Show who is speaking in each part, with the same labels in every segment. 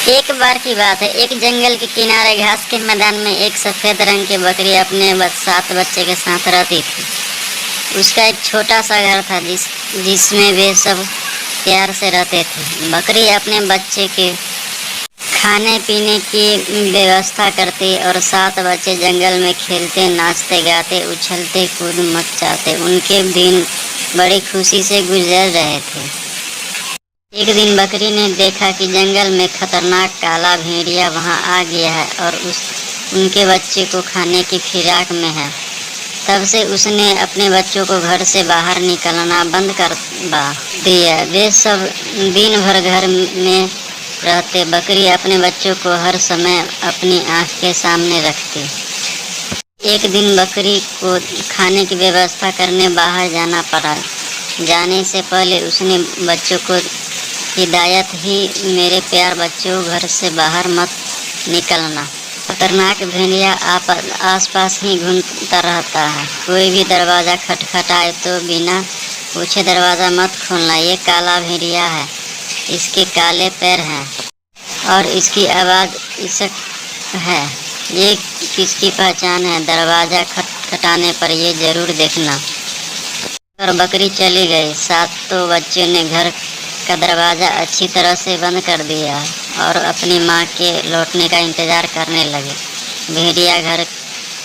Speaker 1: एक बार की बात है, एक जंगल के किनारे घास के मैदान में एक सफेद रंग की बकरी अपने 7 बच्चे के साथ रहती थी। उसका एक छोटा सा घर था जिसमें वे सब प्यार से रहते थे। बकरी अपने बच्चे के खाने पीने की व्यवस्था करती और 7 बच्चे जंगल में खेलते, नाचते, गाते, उछलते, कूद मचाते। उनके दिन बड़ी खुशी से गुजर रहे थे। एक दिन बकरी ने देखा कि जंगल में खतरनाक काला भेड़िया वहां आ गया है और उनके बच्चे को खाने की फिराक में है। तब से उसने अपने बच्चों को घर से बाहर निकलना बंद कर दिया। वे सब दिन भर घर में रहते। बकरी अपने बच्चों को हर समय अपनी आंख के सामने रखती। एक दिन बकरी को खाने की व्यवस्था करने बाहर जाना पड़ा। जाने से पहले उसने बच्चों को हिदायत ही, मेरे प्यार बच्चों, घर से बाहर मत निकलना। खतरनाक भेड़िया आसपास ही घूमता रहता है। कोई भी दरवाज़ा खटखटाए तो बिना पूछे दरवाज़ा मत खोलना। ये काला भेड़िया है, इसके काले पैर हैं और इसकी आवाज़ इसक है। ये किसकी पहचान है? दरवाज़ा खटखटाने पर ये ज़रूर देखना। और बकरी चली गई। 7 बच्चों ने घर का दरवाज़ा अच्छी तरह से बंद कर दिया और अपनी माँ के लौटने का इंतज़ार करने लगे। भेड़िया घर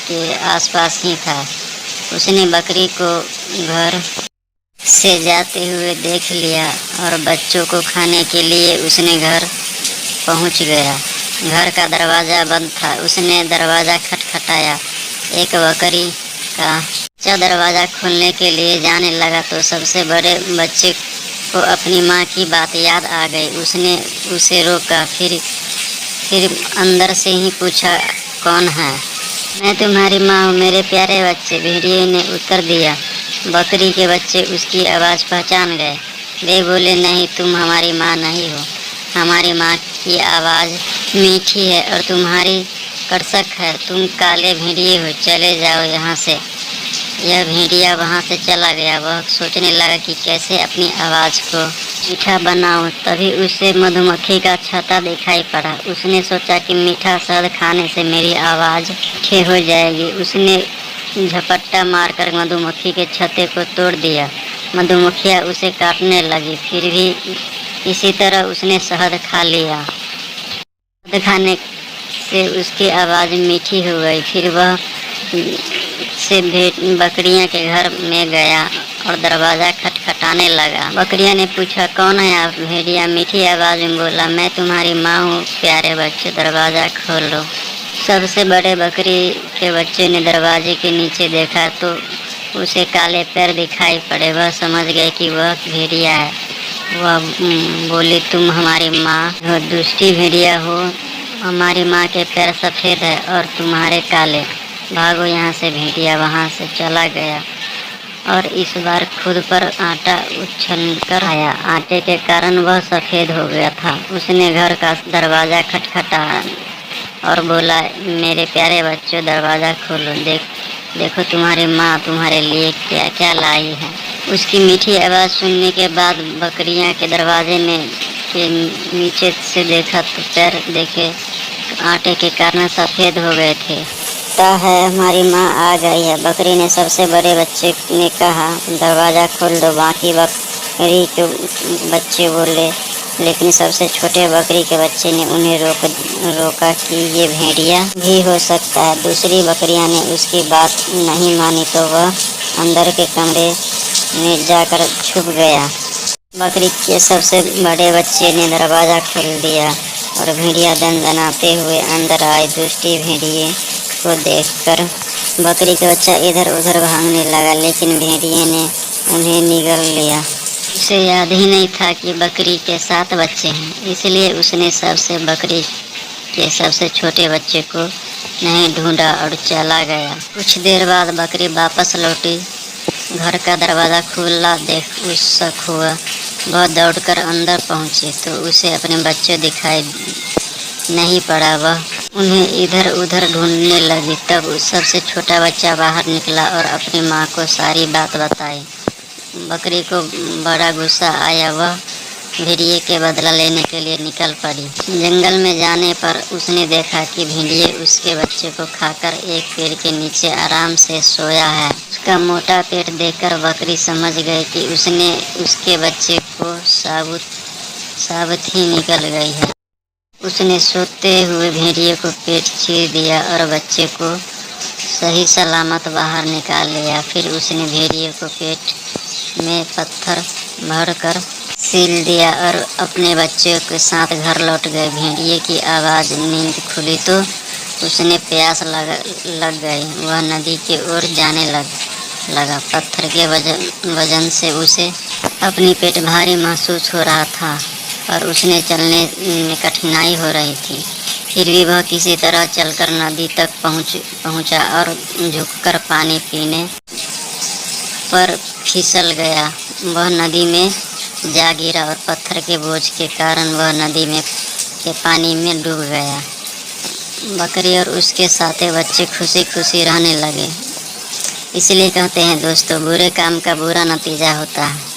Speaker 1: के आसपास ही था। उसने बकरी को घर से जाते हुए देख लिया और बच्चों को खाने के लिए उसने घर पहुँच गया। घर का दरवाज़ा बंद था। उसने दरवाज़ा खटखटाया। एक बकरी का बच्चा दरवाज़ा खोलने के लिए जाने लगा तो सबसे बड़े बच्चे को अपनी माँ की बात याद आ गई। उसने उसे रोका, फिर अंदर से ही पूछा, कौन है? मैं तुम्हारी माँ हूँ मेरे प्यारे बच्चे, भेड़िए ने उत्तर दिया। बकरी के बच्चे उसकी आवाज़ पहचान गए। वे बोले, नहीं, तुम हमारी माँ नहीं हो। हमारी माँ की आवाज़ मीठी है और तुम्हारी कड़सक है। तुम काले भेड़िए हो, चले जाओ यहाँ से। यह भेड़िया वहाँ से चला गया। वह सोचने लगा कि कैसे अपनी आवाज़ को मीठा बनाऊं। तभी उसे मधुमक्खी का छत्ता दिखाई पड़ा। उसने सोचा कि मीठा शहद खाने से मेरी आवाज़ मीठी हो जाएगी। उसने झपट्टा मारकर मधुमक्खी के छत्ते को तोड़ दिया। मधुमक्खियाँ उसे काटने लगी। फिर भी इसी तरह उसने शहद खा लिया। शहद खाने से उसकी आवाज़ मीठी हो गई। फिर वह से बकरियां के घर में गया और दरवाज़ा खटखटाने लगा। बकरियां ने पूछा, कौन है आप? भेड़िया मीठी आवाज़ में बोला, मैं तुम्हारी माँ हूँ प्यारे बच्चे, दरवाज़ा खोलो। सबसे बड़े बकरी के बच्चे ने दरवाजे के नीचे देखा तो उसे काले पैर दिखाई पड़े। वह समझ गए कि वह भेड़िया है। वह बोली, तुम हमारी माँ हो, दुष्टी भेड़िया हो। हमारी माँ के पैर सफ़ेद है और तुम्हारे काले। भागो यहाँ से। भेड़िया वहाँ से चला गया और इस बार खुद पर आटा उछलकर आया। आटे के कारण वह सफ़ेद हो गया था। उसने घर का दरवाज़ा खटखटाया और बोला, मेरे प्यारे बच्चों, दरवाज़ा खोलो। देखो तुम्हारी माँ तुम्हारे लिए क्या क्या लाई है। उसकी मीठी आवाज़ सुनने के बाद बकरियाँ के दरवाजे में के नीचे से देखा तो पैर देखे आटे के कारण सफ़ेद हो गए थे। है हमारी माँ आ गई है। बकरी ने सबसे बड़े बच्चे ने कहा, दरवाज़ा खोल दो। बाकी बकरी के बच्चे बोले, लेकिन सबसे छोटे बकरी के बच्चे ने उन्हें रोका कि ये भेड़िया भी हो सकता है। दूसरी बकरियां ने उसकी बात नहीं मानी तो वह अंदर के कमरे में जाकर छुप गया। बकरी के सबसे बड़े बच्चे ने दरवाज़ा खोल दिया और भेड़िया दनदनाते हुए अंदर आए। दुष्टी भेड़िए को देखकर बकरी का बच्चा इधर उधर भागने लगा, लेकिन भेड़िए ने उन्हें निगल लिया। उसे याद ही नहीं था कि बकरी के 7 बच्चे हैं, इसलिए उसने बकरी के सबसे छोटे बच्चे को नहीं ढूंढा और चला गया। कुछ देर बाद बकरी वापस लौटी। घर का दरवाज़ा खुला देख उत्सुक हुआ। वह दौड़कर अंदर पहुंची तो उसे अपने बच्चे दिखाई नहीं पड़ा। वह उन्हें इधर उधर ढूंढने लगी। तब सबसे छोटा बच्चा बाहर निकला और अपनी माँ को सारी बात बताई। बकरी को बड़ा गुस्सा आया। वह भेड़िए के बदला लेने के लिए निकल पड़ी। जंगल में जाने पर उसने देखा कि भेड़िए उसके बच्चे को खाकर एक पेड़ के नीचे आराम से सोया है। उसका मोटा पेट देखकर बकरी समझ गई कि उसने उसके बच्चे को साबुत ही निकल गई है। उसने सोते हुए भेड़िए को पेट चीर दिया और बच्चे को सही सलामत बाहर निकाल लिया। फिर उसने भेड़िए को पेट में पत्थर भरकर सील दिया और अपने बच्चे के साथ घर लौट गए। भेड़िए की आवाज़ नींद खुली तो उसने प्यास लग गई। वह नदी की ओर जाने लगा। पत्थर के वजन से उसे अपनी पेट भारी महसूस हो रहा था और उसने चलने में कठिनाई हो रही थी। फिर भी वह किसी तरह चलकर नदी तक पहुंचा और झुककर पानी पीने पर फिसल गया। वह नदी में जा गिरा और पत्थर के बोझ के कारण वह नदी में के पानी में डूब गया। बकरी और उसके साथे बच्चे खुशी खुशी रहने लगे। इसलिए कहते हैं दोस्तों, बुरे काम का बुरा नतीजा होता है।